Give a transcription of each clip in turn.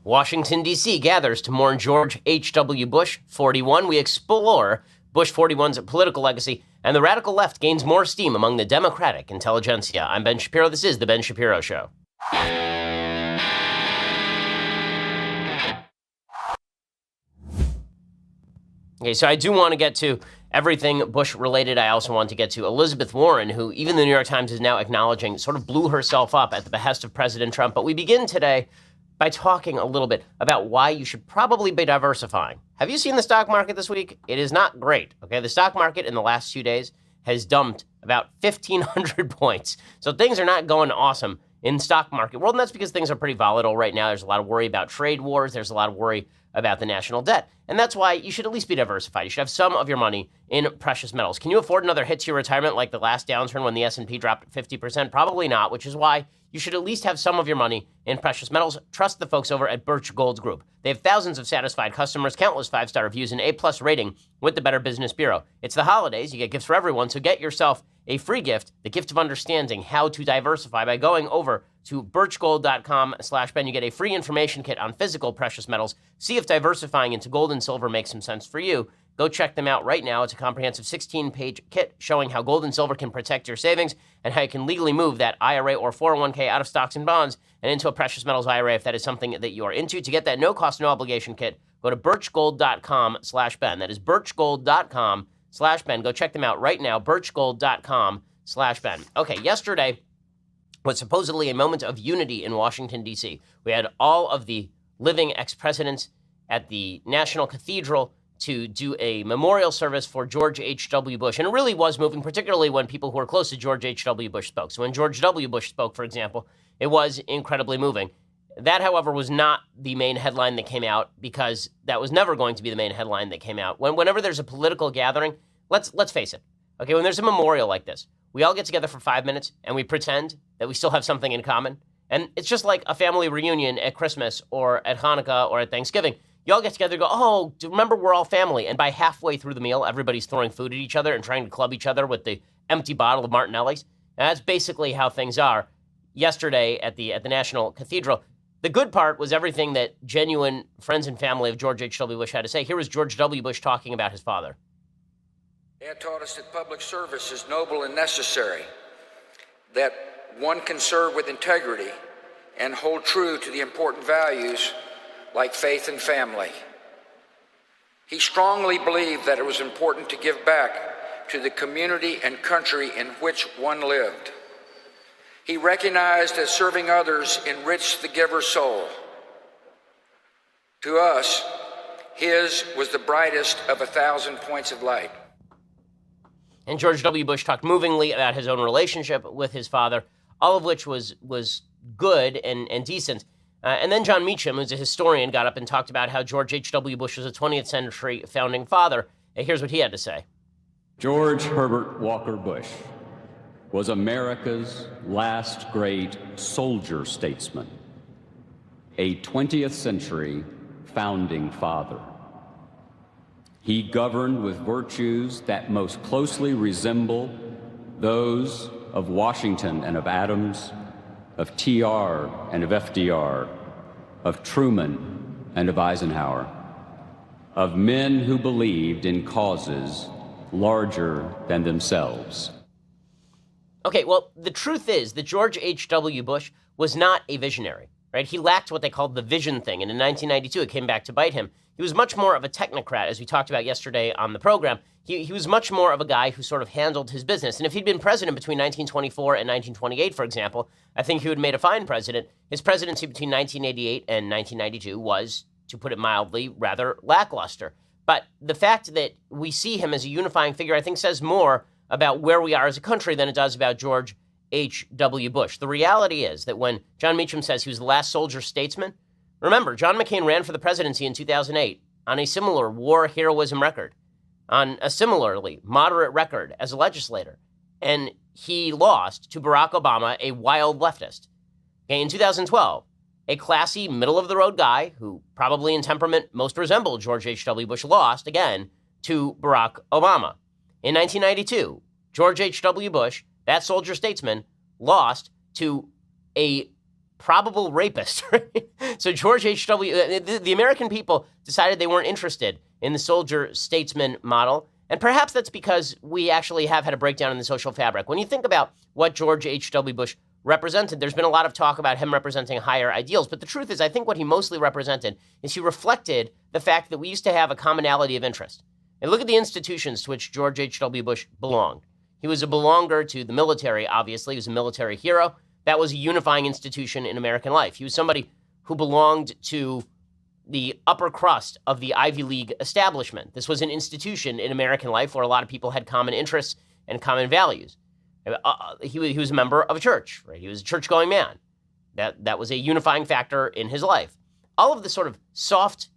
Washington, D.C. gathers to mourn George H.W. Bush, 41. We explore Bush 41's political legacy, and the radical left gains more steam among the Democratic intelligentsia. I'm Ben Shapiro. This is The Ben Shapiro Show. Okay, so I do want to get to everything Bush-related. I also want to get to Elizabeth Warren, who even the New York Times is now acknowledging sort of blew herself up at the behest of President Trump. But we begin today by talking a little bit about why you should probably be diversifying. Have you seen the stock market this week? It is not great, okay? The stock market in the last 2 days has dumped about 1,500 points. So things are not going awesome in stock market world, and that's because things are pretty volatile right now. There's a lot of worry about trade wars. There's a lot of worry about the national debt. And that's why you should at least be diversified. You should have some of your money in precious metals. Can you afford another hit to your retirement like the last downturn when the S&P dropped 50%? Probably not, which is why you should at least have some of your money in precious metals. Trust the folks over at Birch Gold Group. They have thousands of satisfied customers, countless 5-star reviews, and A+ rating with the Better Business Bureau. It's the holidays. You get gifts for everyone, so get yourself a free gift, the gift of understanding how to diversify, by going over to birchgold.com/Ben. You get a free information kit on physical precious metals. See if diversifying into gold and silver makes some sense for you. Go check them out right now. It's a comprehensive 16-page kit showing how gold and silver can protect your savings and how you can legally move that IRA or 401k out of stocks and bonds and into a precious metals IRA if that is something that you are into. To get that no-cost, no-obligation kit, go to birchgold.com/Ben. That is birchgold.com/Ben. Go check them out right now, birchgold.com/Ben. Okay, yesterday was supposedly a moment of unity in Washington, D.C. We had all of the living ex-presidents at the National Cathedral to do a memorial service for George H.W. Bush. And it really was moving, particularly when people who are close to George H.W. Bush spoke. So when George W. Bush spoke, for example, it was incredibly moving. That, however, was not the main headline that came out, because that was never going to be the main headline that came out. Whenever there's a political gathering, let's face it. Okay, when there's a memorial like this, we all get together for 5 minutes and we pretend that we still have something in common. And it's just like a family reunion at Christmas or at Hanukkah or at Thanksgiving. You all get together and go, oh, remember, we're all family. And by halfway through the meal, everybody's throwing food at each other and trying to club each other with the empty bottle of Martinelli's. And that's basically how things are. Yesterday at the National Cathedral, the good part was everything that genuine friends and family of George H.W. Bush had to say. Here was George W. Bush talking about his father. Dad taught us that public service is noble and necessary, that one can serve with integrity and hold true to the important values like faith and family. He strongly believed that it was important to give back to the community and country in which one lived. He recognized that serving others enriched the giver's soul. To us, his was the brightest of 1,000 points of light. And George W. Bush talked movingly about his own relationship with his father, all of which was good and decent. And then John Meacham, who's a historian, got up and talked about how George H.W. Bush was a 20th century founding father. And here's what he had to say. George Herbert Walker Bush was America's last great soldier statesman, a 20th century founding father. He governed with virtues that most closely resemble those of Washington and of Adams, of TR and of FDR, of Truman and of Eisenhower, of men who believed in causes larger than themselves. Okay, well, the truth is that George H.W. Bush was not a visionary, right? He lacked what they called the vision thing, and in 1992 it came back to bite him. He was much more of a technocrat, as we talked about yesterday on the program. He was much more of a guy who sort of handled his business. And if he'd been president between 1924 and 1928, for example, I think he would have made a fine president. His presidency between 1988 and 1992 was, to put it mildly, rather lackluster. But the fact that we see him as a unifying figure, I think, says more about where we are as a country than it does about George H.W. Bush. The reality is that when John Meacham says he was the last soldier statesman, remember, John McCain ran for the presidency in 2008 on a similar war heroism record, on a similarly moderate record as a legislator, and he lost to Barack Obama, a wild leftist. Okay, in 2012, a classy, middle-of-the-road guy who probably in temperament most resembled George H.W. Bush lost, again, to Barack Obama. In 1992, George H.W. Bush, that soldier statesman, lost to a probable rapist. Right? So George H.W., the American people decided they weren't interested in the soldier statesman model. And perhaps that's because we actually have had a breakdown in the social fabric. When you think about what George H.W. Bush represented, there's been a lot of talk about him representing higher ideals. But the truth is, I think what he mostly represented is he reflected the fact that we used to have a commonality of interest. And look at the institutions to which George H.W. Bush belonged. He was a belonger to the military, obviously. He was a military hero. That was a unifying institution in American life. He was somebody who belonged to the upper crust of the Ivy League establishment. This was an institution in American life where a lot of people had common interests and common values. He was a member of a church, right? He was a church-going man. That was a unifying factor in his life. All of the sort of soft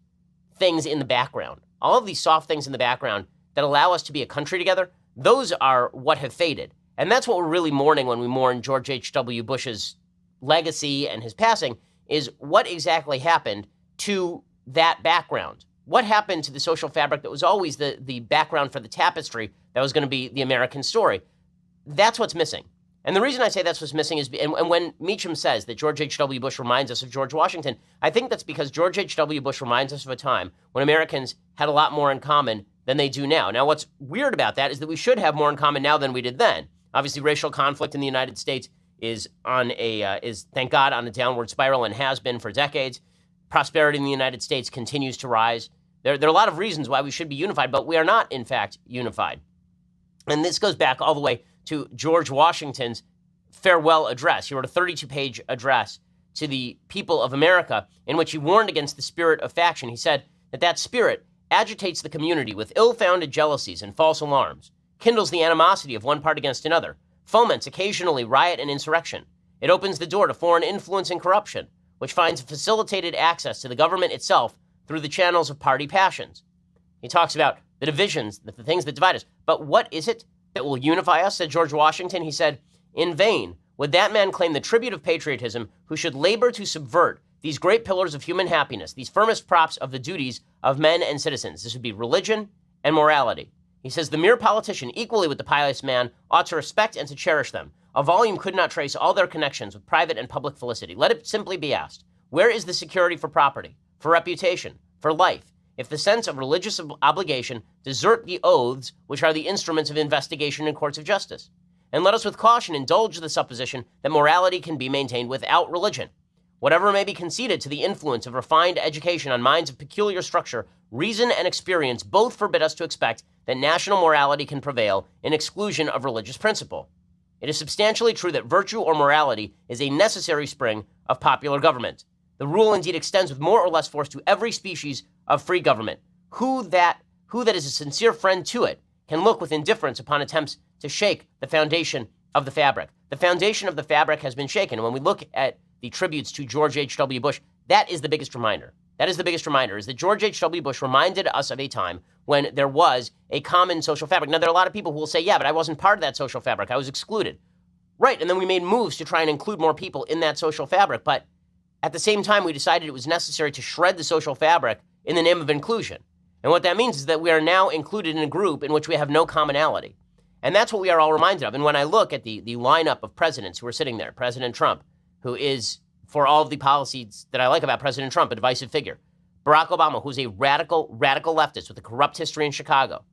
things in the background, all of these soft things in the background that allow us to be a country together, those are what have faded. And that's what we're really mourning when we mourn George H.W. Bush's legacy and his passing, is what exactly happened to that background. What happened to the social fabric that was always the background for the tapestry that was going to be the American story? That's what's missing. And the reason I say that's what's missing is, and when Meacham says that George H.W. Bush reminds us of George Washington, I think that's because George H.W. Bush reminds us of a time when Americans had a lot more in common than they do now. Now, what's weird about that is that we should have more in common now than we did then. Obviously, racial conflict in the United States is thank God, on a downward spiral and has been for decades. Prosperity in the United States continues to rise. There are a lot of reasons why we should be unified, but we are not, in fact, unified. And this goes back all the way to George Washington's farewell address. He wrote a 32-page address to the people of America in which he warned against the spirit of faction. He said that spirit agitates the community with ill-founded jealousies and false alarms, kindles the animosity of one part against another, foments occasionally riot and insurrection. It opens the door to foreign influence and corruption, which finds facilitated access to the government itself through the channels of party passions. He talks about the divisions, the things that divide us. But what is it that will unify us, said George Washington? He said, in vain would that man claim the tribute of patriotism who should labor to subvert these great pillars of human happiness, these firmest props of the duties of men and citizens. This would be religion and morality. He says, the mere politician, equally with the pious man, ought to respect and to cherish them. A volume could not trace all their connections with private and public felicity. Let it simply be asked, where is the security for property, for reputation, for life, if the sense of religious obligation desert the oaths which are the instruments of investigation in courts of justice? And let us with caution indulge the supposition that morality can be maintained without religion. Whatever may be conceded to the influence of refined education on minds of peculiar structure, reason and experience both forbid us to expect that national morality can prevail in exclusion of religious principle. It is substantially true that virtue or morality is a necessary spring of popular government. The rule indeed extends with more or less force to every species of free government. Who that is a sincere friend to it can look with indifference upon attempts to shake the foundation of the fabric. The foundation of the fabric has been shaken. And when we look at the tributes to George H.W. Bush, that is the biggest reminder. That is the biggest reminder, is that George H.W. Bush reminded us of a time when there was a common social fabric. Now, there are a lot of people who will say, yeah, but I wasn't part of that social fabric. I was excluded. Right, and then we made moves to try and include more people in that social fabric. But at the same time, we decided it was necessary to shred the social fabric in the name of inclusion. And what that means is that we are now included in a group in which we have no commonality. And that's what we are all reminded of. And when I look at the lineup of presidents who are sitting there, President Trump, who is, for all of the policies that I like about President Trump, a divisive figure. Barack Obama, who's a radical leftist with a corrupt history in Chicago.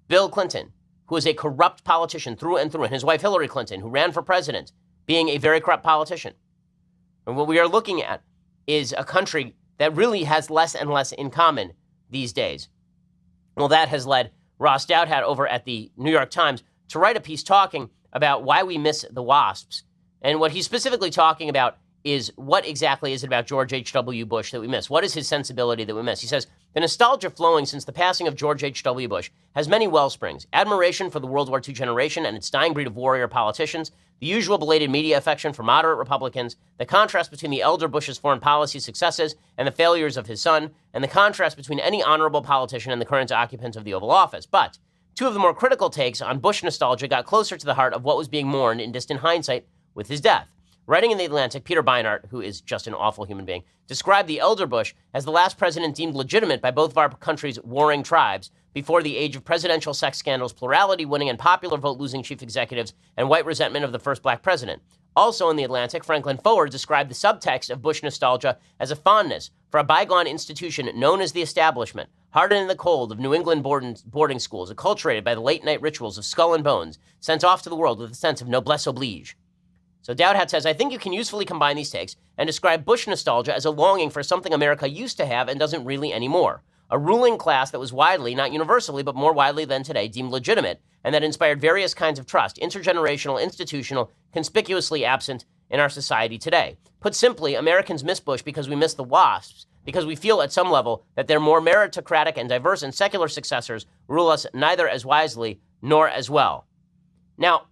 Bill Clinton, who is a corrupt politician through and through, and his wife Hillary Clinton, who ran for president, being a very corrupt politician. And what we are looking at is a country that really has less and less in common these days. Well, that has led Ross Douthat over at the New York Times to write a piece talking about why we miss the WASPs. And what he's specifically talking about is what exactly is it about George H.W. Bush that we miss? What is his sensibility that we miss? He says, the nostalgia flowing since the passing of George H.W. Bush has many wellsprings. Admiration for the World War II generation and its dying breed of warrior politicians, the usual belated media affection for moderate Republicans, the contrast between the elder Bush's foreign policy successes and the failures of his son, and the contrast between any honorable politician and the current occupant of the Oval Office. But two of the more critical takes on Bush nostalgia got closer to the heart of what was being mourned in distant hindsight with his death. Writing in The Atlantic, Peter Beinart, who is just an awful human being, described the elder Bush as the last president deemed legitimate by both of our country's warring tribes before the age of presidential sex scandals, plurality winning and popular vote losing chief executives, and white resentment of the first black president. Also in The Atlantic, Franklin Forward described the subtext of Bush nostalgia as a fondness for a bygone institution known as the establishment, hardened in the cold of New England boarding schools, acculturated by the late-night rituals of skull and bones, sent off to the world with a sense of noblesse oblige. So Dowd says, I think you can usefully combine these takes and describe Bush nostalgia as a longing for something America used to have and doesn't really anymore. A ruling class that was widely, not universally, but more widely than today, deemed legitimate, and that inspired various kinds of trust, intergenerational, institutional, conspicuously absent in our society today. Put simply, Americans miss Bush because we miss the WASPs, because we feel at some level that their more meritocratic and diverse and secular successors rule us neither as wisely nor as well. Now,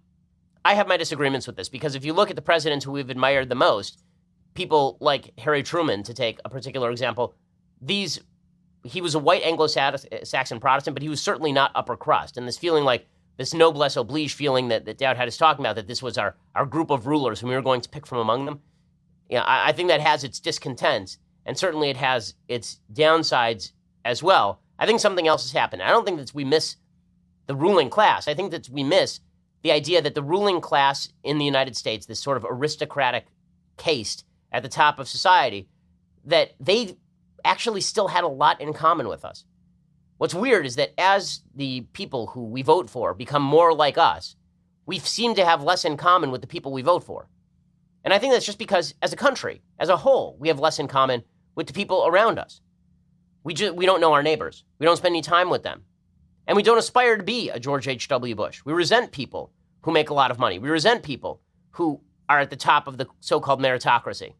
I have my disagreements with this, because if you look at the presidents who we've admired the most, people like Harry Truman, to take a particular example, he was a white Anglo-Saxon Protestant, but he was certainly not upper crust. And this feeling like this noblesse oblige feeling that Dowd is talking about, that this was our group of rulers whom we were going to pick from among them, I think that has its discontent, and certainly it has its downsides as well. I think something else has happened. I don't think that we miss the ruling class. I think that we miss the idea that the ruling class in the United States, this sort of aristocratic caste at the top of society, that they actually still had a lot in common with us. What's weird is that as the people who we vote for become more like us, we seem to have less in common with the people we vote for. And I think that's just because, as a country, as a whole, we have less in common with the people around us. We don't know our neighbors. We don't spend any time with them. And we don't aspire to be a George H.W. Bush. We resent people who make a lot of money. We resent people who are at the top of the so-called meritocracy.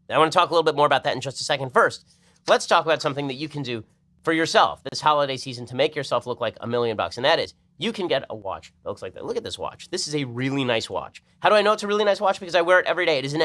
And I want to talk a little bit more about that in just a second. First, let's talk about something that you can do for yourself this holiday season to make yourself look like $1 million. And that is, you can get a watch that looks like that. Look at this watch. This is a really nice watch. How do I know it's a really nice watch? Because I wear it every day. It is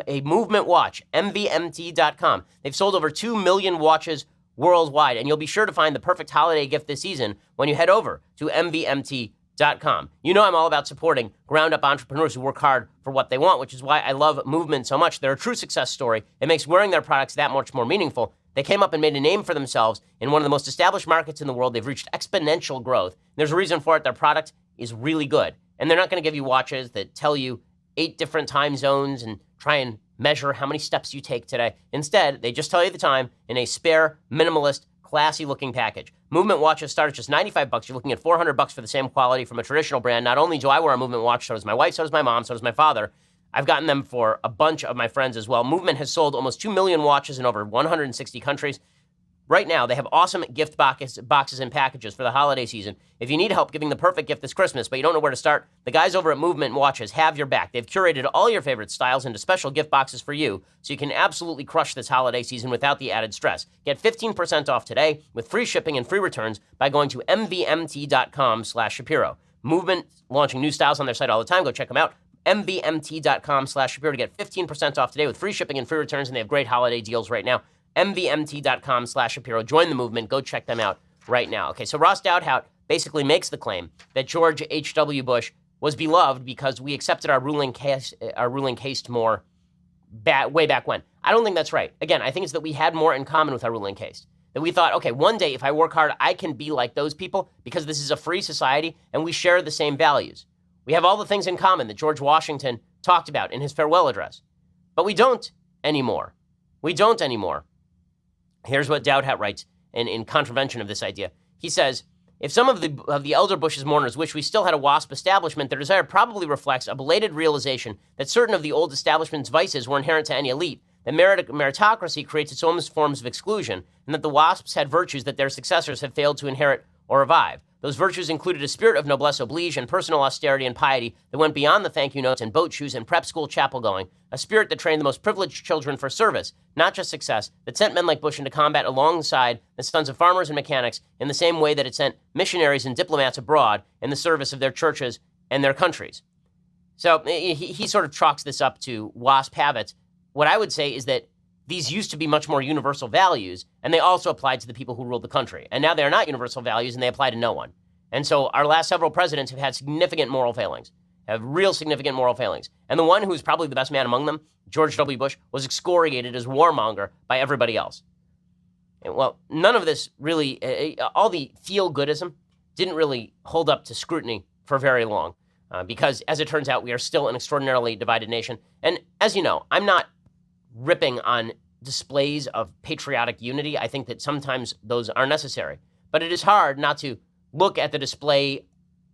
a movement watch, mvmt.com. They've sold over 2 million watches worldwide, and you'll be sure to find the perfect holiday gift this season when you head over to mvmt.com. You know I'm all about supporting ground-up entrepreneurs who work hard for what they want, which is why I love Movement so much. They're a true success story. It makes wearing their products that much more meaningful. They came up and made a name for themselves in one of the most established markets in the world. They've reached exponential growth. There's a reason for it. Their product is really good. And they're not going to give you watches that tell you 8 different time zones and try and measure how many steps you take today. Instead, they just tell you the time in a spare, minimalist, classy-looking package. Movement watches start at just $95. You're looking at $400 for the same quality from a traditional brand. Not only do I wear a Movement watch, so does my wife, so does my mom, so does my father. I've gotten them for a bunch of my friends as well. Movement has sold almost 2 million watches in over 160 countries. Right now, they have awesome gift boxes and packages for the holiday season. If you need help giving the perfect gift this Christmas, but you don't know where to start, the guys over at Movement Watches have your back. They've curated all your favorite styles into special gift boxes for you, so you can absolutely crush this holiday season without the added stress. Get 15% off today with free shipping and free returns by going to mvmt.com/Shapiro. Movement launching new styles on their site all the time. Go check them out. mvmt.com/Shapiro to get 15% off today with free shipping and free returns, and they have great holiday deals right now. mvmt.com/Shapiro. Join the movement. Go check them out right now. Okay, so Ross Douthat basically makes the claim that George H.W. Bush was beloved because we accepted our ruling caste more way back when. I don't think that's right. Again, I think it's that we had more in common with our ruling caste. That we thought, okay, one day if I work hard, I can be like those people because this is a free society and we share the same values. We have all the things in common that George Washington talked about in his farewell address. But we don't anymore. We don't anymore. Here's what Douthat writes in contravention of this idea. He says, if some of the elder Bush's mourners wish we still had a WASP establishment, their desire probably reflects a belated realization that certain of the old establishment's vices were inherent to any elite, that meritocracy creates its own forms of exclusion, and that the WASPs had virtues that their successors have failed to inherit or revive. Those virtues included a spirit of noblesse oblige and personal austerity and piety that went beyond the thank you notes and boat shoes and prep school chapel going, a spirit that trained the most privileged children for service, not just success, that sent men like Bush into combat alongside the sons of farmers and mechanics in the same way that it sent missionaries and diplomats abroad in the service of their churches and their countries. So he sort of chalks this up to WASP habits. What I would say is that these used to be much more universal values, and they also applied to the people who ruled the country. And now they are not universal values, and they apply to no one. And so our last several presidents have had significant moral failings, have real significant moral failings. And the one who's probably the best man among them, George W. Bush, was excoriated as warmonger by everybody else. And, well, none of this really, all the feel-goodism didn't really hold up to scrutiny for very long. because, as it turns out, we are still an extraordinarily divided nation. And as you know, I'm not ripping on displays of patriotic unity. I think that sometimes those are necessary. But it is hard not to look at the display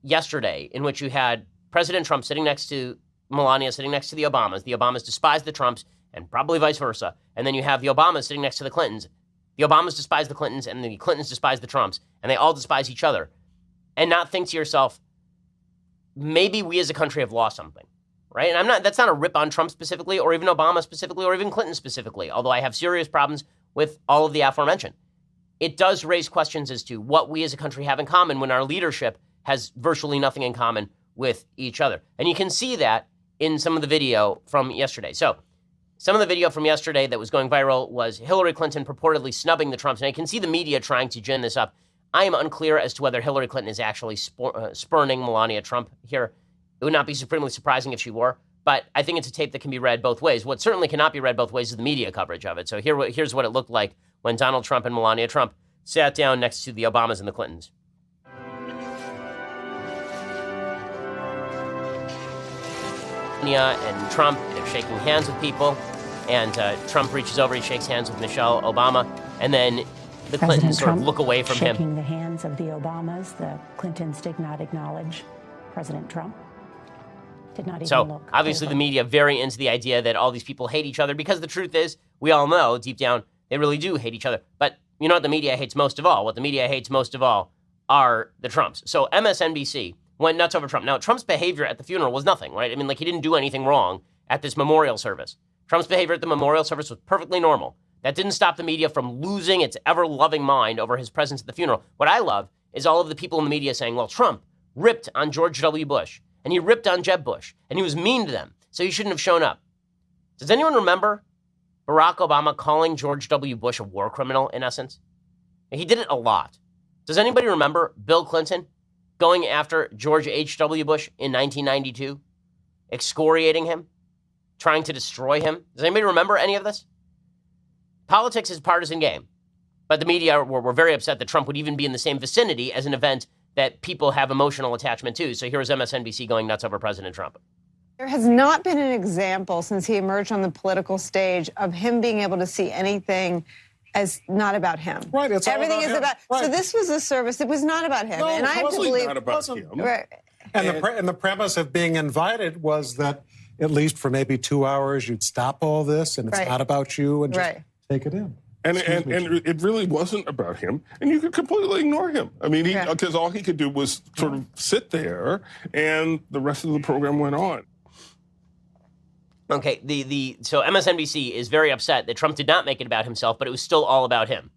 yesterday in which you had President Trump sitting next to Melania, sitting next to the Obamas. The Obamas despise the Trumps, and probably vice versa. And then you have the Obamas sitting next to the Clintons. The Obamas despise the Clintons, and the Clintons despise the Trumps, and they all despise each other. And not think to yourself, maybe we as a country have lost something, right? And that's not a rip on Trump specifically, or even Obama specifically, or even Clinton specifically, although I have serious problems with all of the aforementioned. It does raise questions as to what we as a country have in common when our leadership has virtually nothing in common with each other. And you can see that in some of the video from yesterday. So some of the video from yesterday that was going viral was Hillary Clinton purportedly snubbing the Trumps. And I can see the media trying to gin this up. I am unclear as to whether Hillary Clinton is actually spurning Melania Trump here. It would not be supremely surprising if she were, but I think it's a tape that can be read both ways. What certainly cannot be read both ways is the media coverage of it. So here's what it looked like when Donald Trump and Melania Trump sat down next to the Obamas and the Clintons. Melania and Trump, they're shaking hands with people, and Trump reaches over, he shakes hands with Michelle Obama, and then the Clintons sort of look away from him. Shaking the hands of the Obamas, the Clintons did not acknowledge President Trump. Did not even so look obviously over. The media very into the idea that all these people hate each other, because the truth is, we all know deep down they really do hate each other. But you know what the media hates most of all? What the media hates most of all are the Trumps. So MSNBC went nuts over Trump. Now, Trump's behavior at the funeral was nothing, right? I mean, like, he didn't do anything wrong at this memorial service. Trump's behavior at the memorial service was perfectly normal. That didn't stop the media from losing its ever-loving mind over his presence at the funeral. What I love is all of the people in the media saying, well, Trump ripped on George W. Bush, and he ripped on Jeb Bush, and he was mean to them, so he shouldn't have shown up. Does anyone remember Barack Obama calling George W. Bush a war criminal, in essence? He did it a lot. Does anybody remember Bill Clinton going after George H.W. Bush in 1992, excoriating him, trying to destroy him? Does anybody remember any of this? Politics is a partisan game, but the media were very upset that Trump would even be in the same vicinity as an event that people have emotional attachment to. So here's MSNBC going nuts over President Trump. There has not been an example since he emerged on the political stage of him being able to see anything as not about him. Right, it's everything all about is him. about. Right. So this was a service that was not about him, No, and I have to totally believe not about him. Right. And the premise of being invited was that at least for maybe 2 hours you'd stop all this, and it's Right. not about you, and just Right. take it in. And it really wasn't about him, and you could completely ignore him. I mean, because all he could do was sort of sit there, and the rest of the program went on. Okay, so MSNBC is very upset that Trump did not make it about himself, but it was still all about him.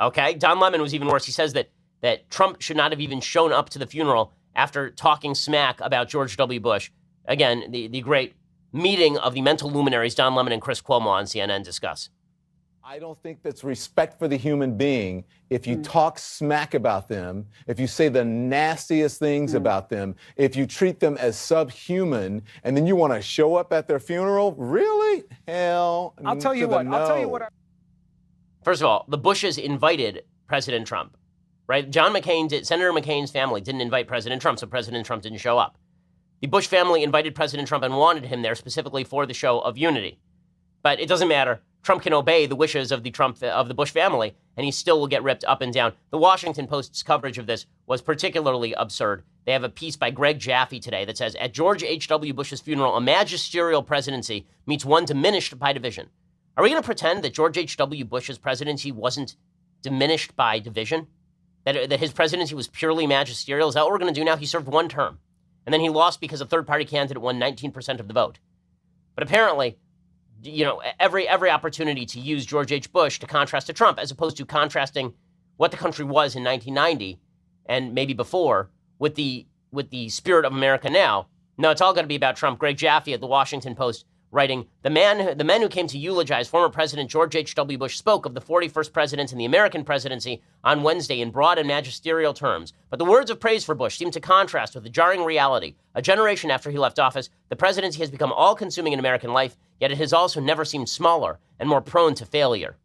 Okay, Don Lemon was even worse. He says that Trump should not have even shown up to the funeral after talking smack about George W. Bush. Again, the great meeting of the mental luminaries Don Lemon and Chris Cuomo on CNN discuss. I don't think that's respect for the human being if you talk smack about them, if you say the nastiest things about them, if you treat them as subhuman, and then you want to show up at their funeral. Really? Hell. I'll tell you what. First of all, the Bushes invited President Trump, right? Senator McCain's family didn't invite President Trump, so President Trump didn't show up. The Bush family invited President Trump and wanted him there specifically for the show of unity. But it doesn't matter. Trump can obey the wishes of the Bush family, and he still will get ripped up and down. The Washington Post's coverage of this was particularly absurd. They have a piece by Greg Jaffe today that says, at George H.W. Bush's funeral, a magisterial presidency meets one diminished by division. Are we going to pretend that George H.W. Bush's presidency wasn't diminished by division? That his presidency was purely magisterial? Is that what we're going to do now? He served one term, and then he lost because a third-party candidate won 19% of the vote. But apparently, you know, every opportunity to use George H. Bush to contrast to Trump, as opposed to contrasting what the country was in 1990 and maybe before with the spirit of America now. No, it's all going to be about Trump. Greg Jaffe at the Washington Post writing, the men who came to eulogize former President George H.W. Bush spoke of the 41st president and the American presidency on Wednesday in broad and magisterial terms. But the words of praise for Bush seem to contrast with the jarring reality. A generation after he left office, the presidency has become all-consuming in American life, yet it has also never seemed smaller and more prone to failure.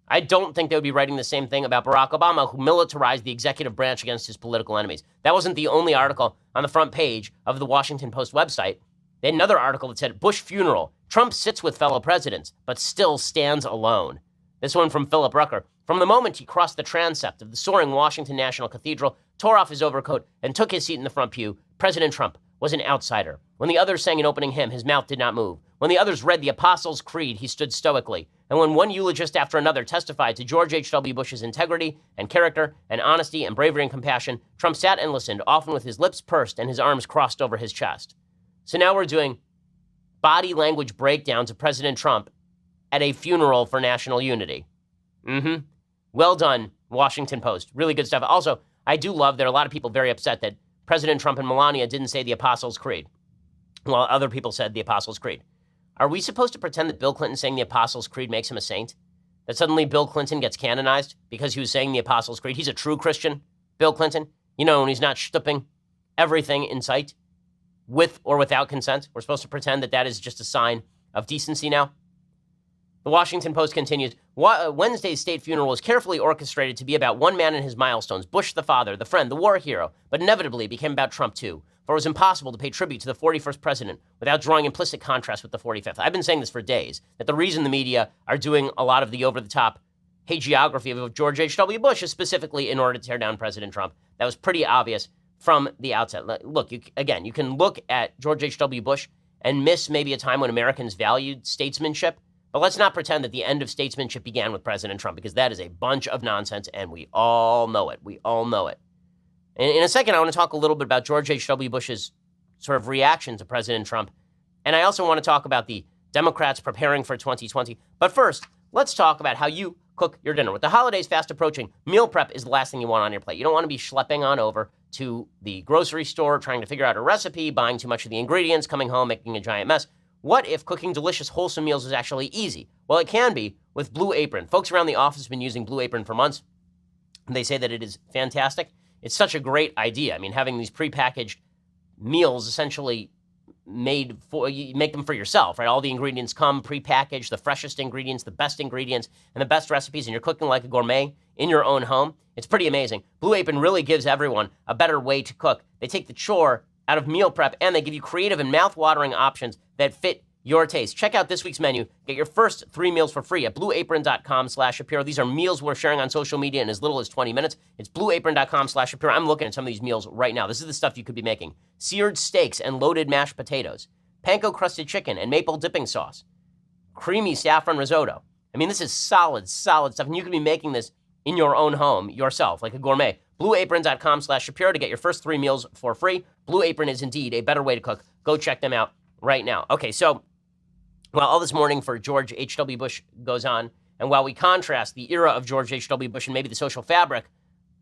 I don't think they would be writing the same thing about Barack Obama, who militarized the executive branch against his political enemies. That wasn't the only article on the front page of the Washington Post website. They had another article that said, Bush funeral. Trump sits with fellow presidents, but still stands alone. This one from Philip Rucker. From the moment he crossed the transept of the soaring Washington National Cathedral, tore off his overcoat, and took his seat in the front pew, President Trump was an outsider. When the others sang an opening hymn, his mouth did not move. When the others read the Apostles' Creed, he stood stoically. And when one eulogist after another testified to George H.W. Bush's integrity and character and honesty and bravery and compassion, Trump sat and listened, often with his lips pursed and his arms crossed over his chest. So now we're doing body language breakdowns of President Trump at a funeral for national unity. Well done, Washington Post. Really good stuff. Also, I do love there are a lot of people very upset that President Trump and Melania didn't say the Apostles' Creed, while other people said the Apostles' Creed. Are we supposed to pretend that Bill Clinton saying the Apostles' Creed makes him a saint? That suddenly Bill Clinton gets canonized because he was saying the Apostles' Creed? He's a true Christian, Bill Clinton. You know, and he's not stooping everything in sight with or without consent. We're supposed to pretend that that is just a sign of decency now. The Washington Post continues, Wednesday's state funeral was carefully orchestrated to be about one man and his milestones, Bush the father, the friend, the war hero, but inevitably it became about Trump too, for it was impossible to pay tribute to the 41st president without drawing implicit contrast with the 45th. I've been saying this for days, that the reason the media are doing a lot of the over-the-top hagiography of George H.W. Bush is specifically in order to tear down President Trump. That was pretty obvious from the outset. Look, you can look at George H.W. Bush and miss maybe a time when Americans valued statesmanship, but let's not pretend that the end of statesmanship began with President Trump, because that is a bunch of nonsense, and we all know it. We all know it. And in a second, I want to talk a little bit about George H.W. Bush's sort of reaction to President Trump. And I also want to talk about the Democrats preparing for 2020. But first, let's talk about how you cook your dinner. With the holidays fast approaching, meal prep is the last thing you want on your plate. You don't want to be schlepping on over to the grocery store, trying to figure out a recipe, buying too much of the ingredients, coming home, making a giant mess. What if cooking delicious, wholesome meals is actually easy? Well, it can be with Blue Apron. Folks around the office have been using Blue Apron for months. They say that it is fantastic. It's such a great idea. I mean, having these prepackaged meals essentially made for, you make them for yourself, right? All the ingredients come prepackaged, the freshest ingredients, the best ingredients, and the best recipes, and you're cooking like a gourmet in your own home. It's pretty amazing. Blue Apron really gives everyone a better way to cook. They take the chore out of meal prep, and they give you creative and mouth-watering options that fit your taste. Check out this week's menu. Get your first 3 meals for free at blueapron.com/Shapiro. These are meals we're sharing on social media in as little as 20 minutes. It's blueapron.com/Shapiro. I'm looking at some of these meals right now. This is the stuff you could be making. Seared steaks and loaded mashed potatoes, panko-crusted chicken and maple dipping sauce, creamy saffron risotto. I mean, this is solid stuff, and you could be making this in your own home yourself, like a gourmet. blueapron.com/Shapiro to get your first 3 meals for free. Blue Apron is indeed a better way to cook. Go check them out right now. Okay, so while all this mourning for George H.W. Bush goes on, and while we contrast the era of George H.W. Bush and maybe the social fabric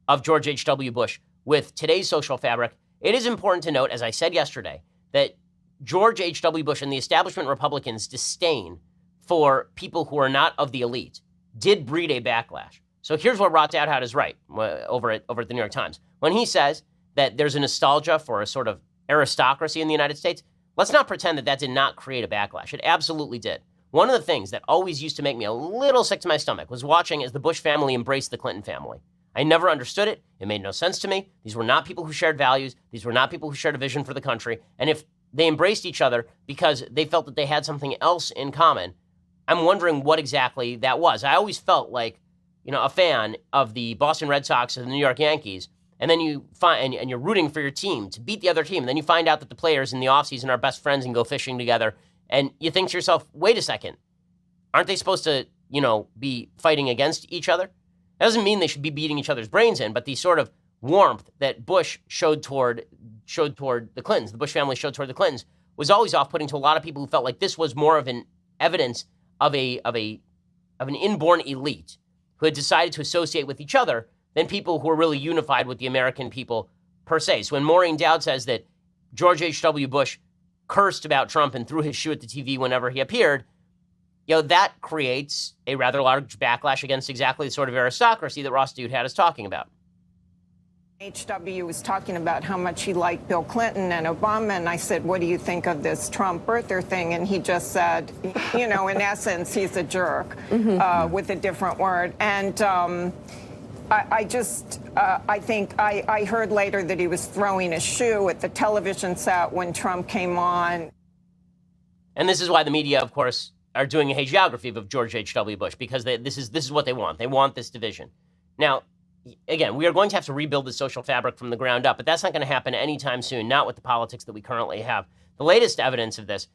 of George H.W. Bush with today's social fabric, it is important to note, as I said yesterday, that George H.W. Bush and the establishment Republicans' disdain for people who are not of the elite did breed a backlash. So here's what Rot Dowdhout is right over at the New York Times. When he says that there's a nostalgia for a sort of aristocracy in the United States, let's not pretend that that did not create a backlash. It absolutely did. One of the things that always used to make me a little sick to my stomach was watching as the Bush family embraced the Clinton family. I never understood it. It made no sense to me. These were not people who shared values. These were not people who shared a vision for the country. And if they embraced each other because they felt that they had something else in common, I'm wondering what exactly that was. I always felt like, a fan of the Boston Red Sox and the New York Yankees, and then you find, and you're rooting for your team to beat the other team, and then you find out that the players in the offseason are best friends and go fishing together, and you think to yourself, wait a second, aren't they supposed to, be fighting against each other? That doesn't mean they should be beating each other's brains in, but the sort of warmth that Bush showed toward the Clintons, the Bush family showed toward the Clintons, was always off-putting to a lot of people who felt like this was more of an evidence of an inborn elite who had decided to associate with each other than people who were really unified with the American people per se. So when Maureen Dowd says that George H.W. Bush cursed about Trump and threw his shoe at the TV whenever he appeared, that creates a rather large backlash against exactly the sort of aristocracy that Ross Dowdhout is talking about. HW was talking about how much he liked Bill Clinton and Obama, and I said, what do you think of this Trump birther thing? And he just said, in essence, he's a jerk, with a different word. And I think I heard later that he was throwing a shoe at the television set when Trump came on. And this is why the media, of course, are doing a hagiography of George H.W. Bush, because this is what they want. They want this division. Now, again, we are going to have to rebuild the social fabric from the ground up, but that's not going to happen anytime soon, not with the politics that we currently have. The latest evidence of this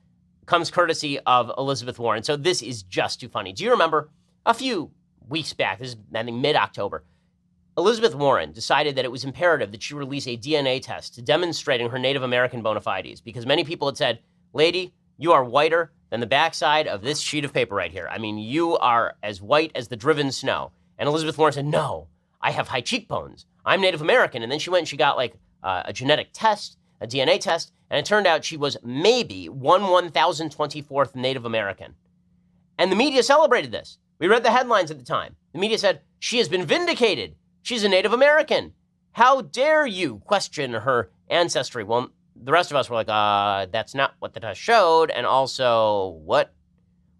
comes courtesy of Elizabeth Warren. So this is just too funny. Do you remember a few weeks back, this is, I think, mid-October, Elizabeth Warren decided that it was imperative that she release a DNA test demonstrating her Native American bona fides, because many people had said, lady, you are whiter than the backside of this sheet of paper right here. I mean, you are as white as the driven snow. And Elizabeth Warren said, no, I have high cheekbones. I'm Native American. And then she went and she got like a genetic test, a DNA test, and it turned out she was maybe 1,024th Native American. And the media celebrated this. We read the headlines at the time. The media said, she has been vindicated. She's a Native American. How dare you question her ancestry? Well, the rest of us were like, that's not what the test showed. And also, what?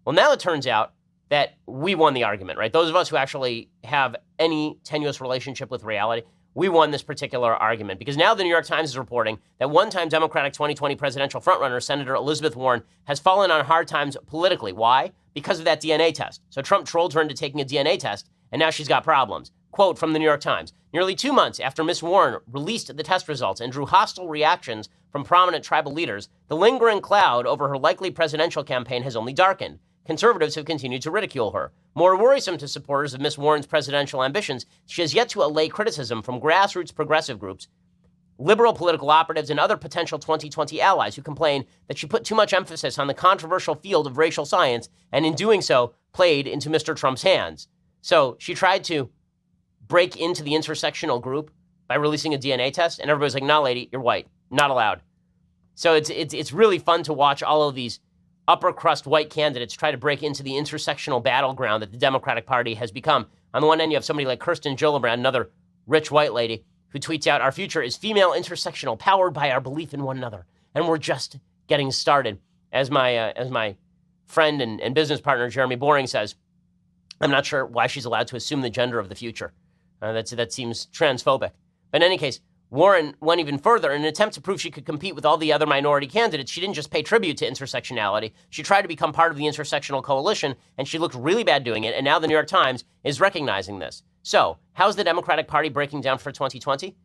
Well, now it turns out that we won the argument, right? Those of us who actually have any tenuous relationship with reality, we won this particular argument, because now the New York Times is reporting that one-time Democratic 2020 presidential frontrunner, Senator Elizabeth Warren, has fallen on hard times politically. Why? Because of that DNA test. So Trump trolled her into taking a DNA test, and now she's got problems. Quote from the New York Times, nearly 2 months after Ms. Warren released the test results and drew hostile reactions from prominent tribal leaders, the lingering cloud over her likely presidential campaign has only darkened. Conservatives have continued to ridicule her. More worrisome to supporters of Ms. Warren's presidential ambitions, she has yet to allay criticism from grassroots progressive groups, liberal political operatives, and other potential 2020 allies who complain that she put too much emphasis on the controversial field of racial science and in doing so played into Mr. Trump's hands. So she tried to break into the intersectional group by releasing a DNA test, and everybody's like, no, lady, you're white, not allowed. So it's really fun to watch all of these upper crust white candidates try to break into the intersectional battleground that the Democratic Party has become. On the one end, you have somebody like Kirsten Gillibrand, another rich white lady, who tweets out, our future is female intersectional, powered by our belief in one another. And we're just getting started. As my friend and business partner, Jeremy Boring, says, I'm not sure why she's allowed to assume the gender of the future. That seems transphobic. But in any case, Warren went even further. In an attempt to prove she could compete with all the other minority candidates, she didn't just pay tribute to intersectionality. She tried to become part of the intersectional coalition, and she looked really bad doing it. And now the New York Times is recognizing this. So how's the Democratic Party breaking down for 2020?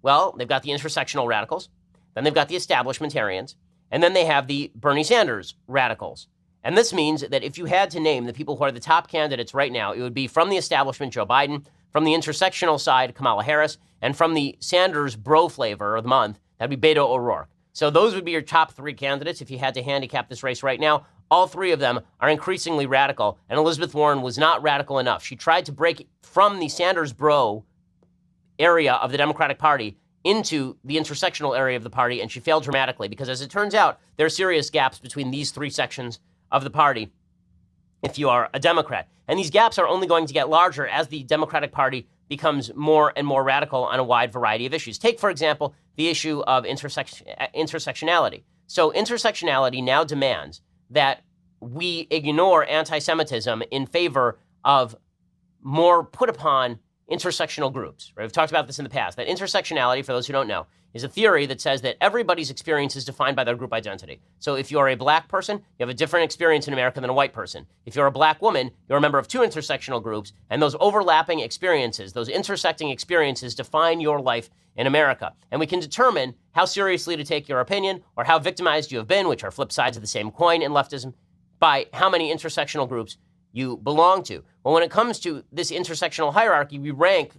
Well, they've got the intersectional radicals. Then they've got the establishmentarians. And then they have the Bernie Sanders radicals. And this means that if you had to name the people who are the top candidates right now, it would be from the establishment, Joe Biden, from the intersectional side, Kamala Harris, and from the Sanders bro flavor of the month, that'd be Beto O'Rourke. So those would be your top three candidates if you had to handicap this race right now. All three of them are increasingly radical, and Elizabeth Warren was not radical enough. She tried to break from the Sanders bro area of the Democratic Party into the intersectional area of the party, and she failed dramatically because, as it turns out, there are serious gaps between these three sections of the party if you are a Democrat. And these gaps are only going to get larger as the Democratic Party becomes more and more radical on a wide variety of issues. Take, for example, the issue of intersectionality. So intersectionality now demands that we ignore anti-Semitism in favor of more put upon intersectional groups. Right? We've talked about this in the past, that intersectionality, for those who don't know, is a theory that says that everybody's experience is defined by their group identity. So if you're a black person, you have a different experience in America than a white person. If you're a black woman, you're a member of two intersectional groups, and those overlapping experiences, those intersecting experiences define your life in America. And we can determine how seriously to take your opinion or how victimized you have been, which are flip sides of the same coin in leftism, by how many intersectional groups you belong to. Well, when it comes to this intersectional hierarchy, we rank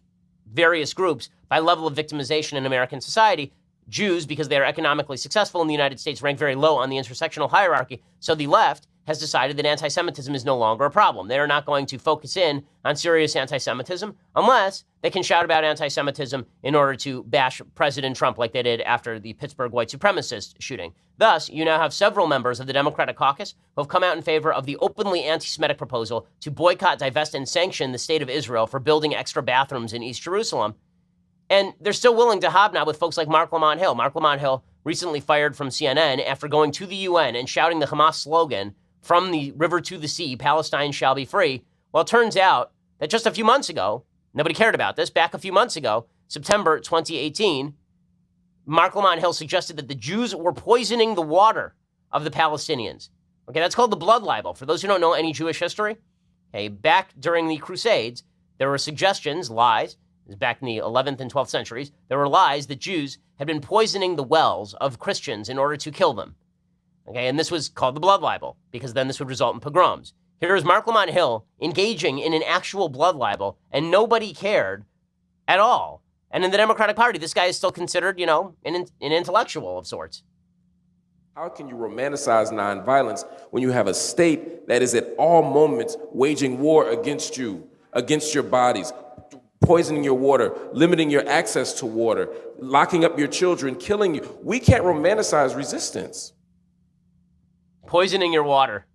various groups by level of victimization in American society. Jews, because they are economically successful in the United States, rank very low on the intersectional hierarchy. So the left has decided that anti-Semitism is no longer a problem. They are not going to focus in on serious anti-Semitism unless they can shout about anti-Semitism in order to bash President Trump like they did after the Pittsburgh white supremacist shooting. Thus, you now have several members of the Democratic caucus who have come out in favor of the openly anti-Semitic proposal to boycott, divest, and sanction the state of Israel for building extra bathrooms in East Jerusalem. And they're still willing to hobnob with folks like Mark Lamont Hill. Mark Lamont Hill recently fired from CNN after going to the UN and shouting the Hamas slogan, "From the river to the sea, Palestine shall be free." Well, it turns out that just a few months ago, nobody cared about this, back a few months ago, September 2018, Mark Lamont Hill suggested that the Jews were poisoning the water of the Palestinians. Okay, that's called the blood libel. For those who don't know any Jewish history, okay, back during the Crusades, there were suggestions, lies, back in the 11th and 12th centuries, there were lies that Jews had been poisoning the wells of Christians in order to kill them. Okay, and this was called the blood libel, because then this would result in pogroms. Here is Mark Lamont Hill engaging in an actual blood libel, and nobody cared at all. And in the Democratic Party, this guy is still considered, an intellectual of sorts. How can you romanticize nonviolence when you have a state that is at all moments waging war against you, against your bodies, poisoning your water, limiting your access to water, locking up your children, killing you? We can't romanticize resistance. Poisoning your water.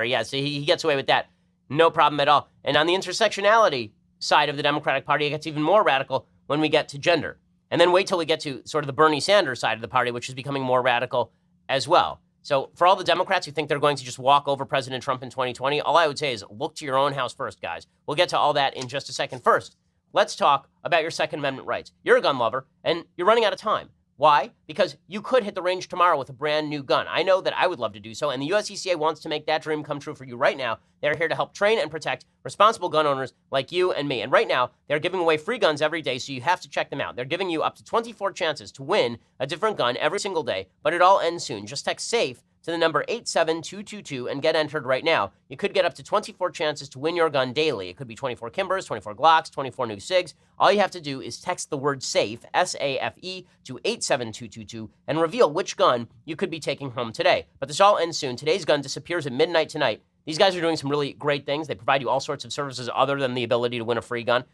Yeah, so he gets away with that. No problem at all. And on the intersectionality side of the Democratic Party, it gets even more radical when we get to gender. And then wait till we get to sort of the Bernie Sanders side of the party, which is becoming more radical as well. So for all the Democrats who think they're going to just walk over President Trump in 2020, all I would say is look to your own house first, guys. We'll get to all that in just a second. First, let's talk about your Second Amendment rights. You're a gun lover, and you're running out of time. Why? Because you could hit the range tomorrow with a brand new gun. I know that I would love to do so, and the USCCA wants to make that dream come true for you right now. They're here to help train and protect responsible gun owners like you and me. And right now, they're giving away free guns every day, so you have to check them out. They're giving you up to 24 chances to win a different gun every single day, but it all ends soon. Just text SAFE to the number 87222 and get entered right now. You could get up to 24 chances to win your gun daily. It could be 24 Kimbers, 24 Glocks, 24 new SIGs. All you have to do is text the word SAFE, S-A-F-E, to 87222 and reveal which gun you could be taking home today. But this all ends soon. Today's gun disappears at midnight tonight. These guys are doing some really great things. They provide you all sorts of services other than the ability to win a free gun.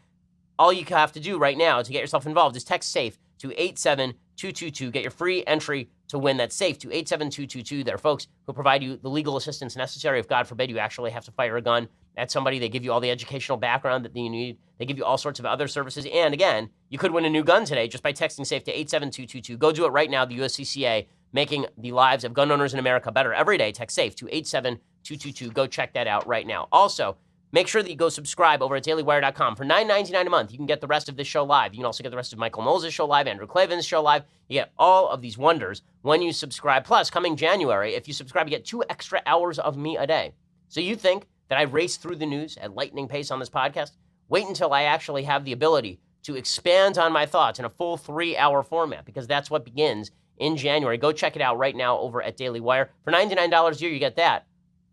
All you have to do right now to get yourself involved is text SAFE to 87222. Get your free entry to win that SAFE to 87222. There are folks who provide you the legal assistance necessary if, God forbid, you actually have to fire a gun at somebody. They give you all the educational background that you need. They give you all sorts of other services. And again, you could win a new gun today just by texting SAFE to 87222. Go do it right now. The USCCA making the lives of gun owners in America better every day. Text SAFE to 87222. Go check that out right now. Also, make sure that you go subscribe over at dailywire.com. For $9.99 a month, you can get the rest of this show live. You can also get the rest of Michael Knowles' show live, Andrew Klavan's show live. You get all of these wonders when you subscribe. Plus, coming January, if you subscribe, you get 2 extra hours of me a day. So you think that I race through the news at lightning pace on this podcast? Wait until I actually have the ability to expand on my thoughts in a full 3-hour format, because that's what begins in January. Go check it out right now over at Daily Wire. For $99 a year, you get that.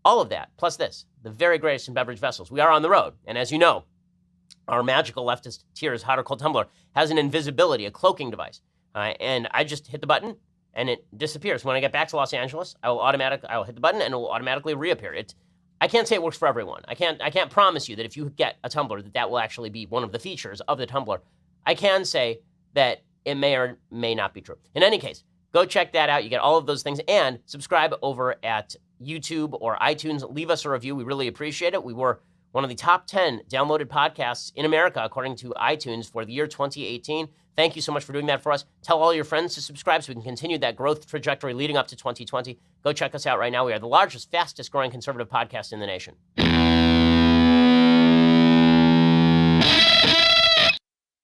All of that, plus this, the very greatest in beverage vessels. We are on the road, and as you know, our magical leftist Tears Hot or Cold Tumbler has an invisibility, a cloaking device. And I just hit the button, and it disappears. When I get back to Los Angeles, I will hit the button, and it will automatically reappear. I can't say it works for everyone. I can't promise you that if you get a tumbler, that will actually be one of the features of the tumbler. I can say that it may or may not be true. In any case, go check that out. You get all of those things, and subscribe over at YouTube or iTunes. Leave us a review. We really appreciate it. We were one of the top 10 downloaded podcasts in America, according to iTunes, for the year 2018. Thank you so much for doing that for us. Tell all your friends to subscribe so we can continue that growth trajectory leading up to 2020. Go check us out right now. We are the largest, fastest growing conservative podcast in the nation.